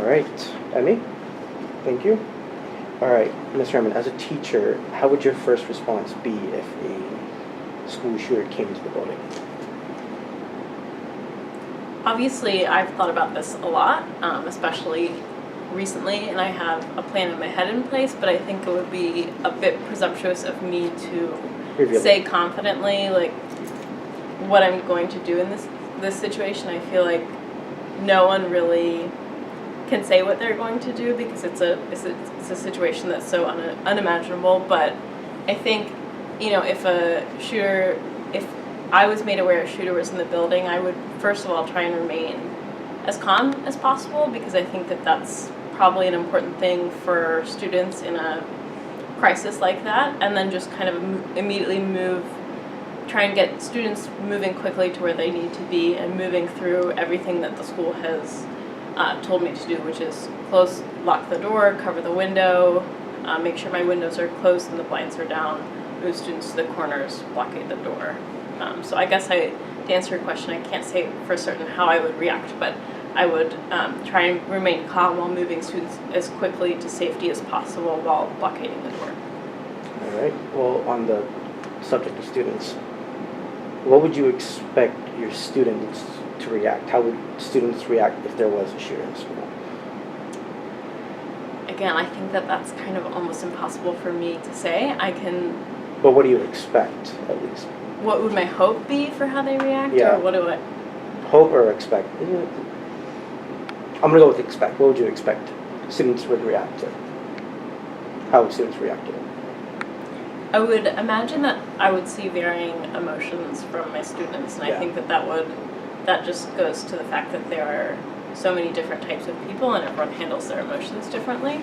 right, Emmy, thank you. All right, Ms. Raymond, as a teacher, how would your first response be if a school shooter came into the building? Obviously, I've thought about this a lot, especially recently, and I have a plan in my head in place, but I think it would be a bit presumptuous of me to Reveal say it. confidently, like, what I'm going to do in this situation. I feel like no one really can say what they're going to do because it's a situation that's so unimaginable. But I think, if if I was made aware a shooter was in the building, I would first of all try and remain as calm as possible, because I think that that's probably an important thing for students in a crisis like that, and then just kind of immediately try and get students moving quickly to where they need to be and moving through everything that the school has told me to do, which is lock the door, cover the window, make sure my windows are closed and the blinds are down, move students to the corners, blockade the door. So I guess to answer your question, I can't say for certain how I would react, but I would try and remain calm while moving students as quickly to safety as possible while blockading the door. All right, well, on the subject of students, what would you expect your students to react? How would students react if there was a shooter in school? Again, I think that that's kind of almost impossible for me to say. But what do you expect, at least? What would my hope be for how they react? Yeah. Or what do I... Hope or expect? I'm going to go with expect. What would you expect students would react to? How would students react to it? I would imagine that I would see varying emotions from my students, and Yeah. I think that just goes to the fact that there are so many different types of people and everyone handles their emotions differently.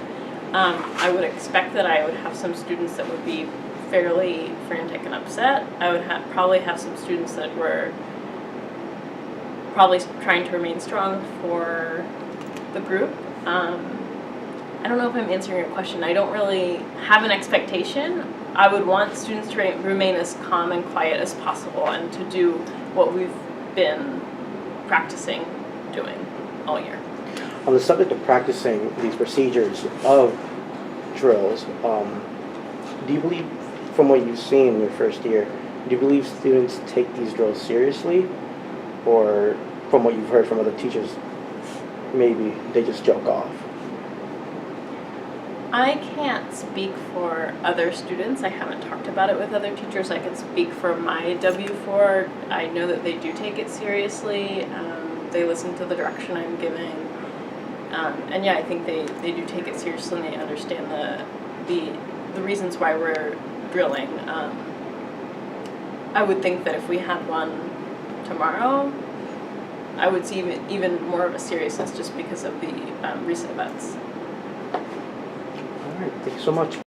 I would expect that I would have some students that would be fairly frantic and upset. I would probably have some students that were probably trying to remain strong for the group. I don't know if I'm answering your question. I don't really have an expectation. I would want students to remain as calm and quiet as possible and to do what we've been practicing doing all year. On the subject of practicing these procedures of drills, do you believe, from what you've seen in your first year, do you believe students take these drills seriously? Or from what you've heard from other teachers, maybe they just joke off? I can't speak for other students. I haven't talked about it with other teachers. I can speak for my W4. I know that they do take it seriously. They listen to the direction I'm giving. And yeah, I think they do take it seriously, and they understand the reasons why we're drilling. I would think that if we had one tomorrow, I would see even more of a seriousness just because of the recent events. All right, thank you so much.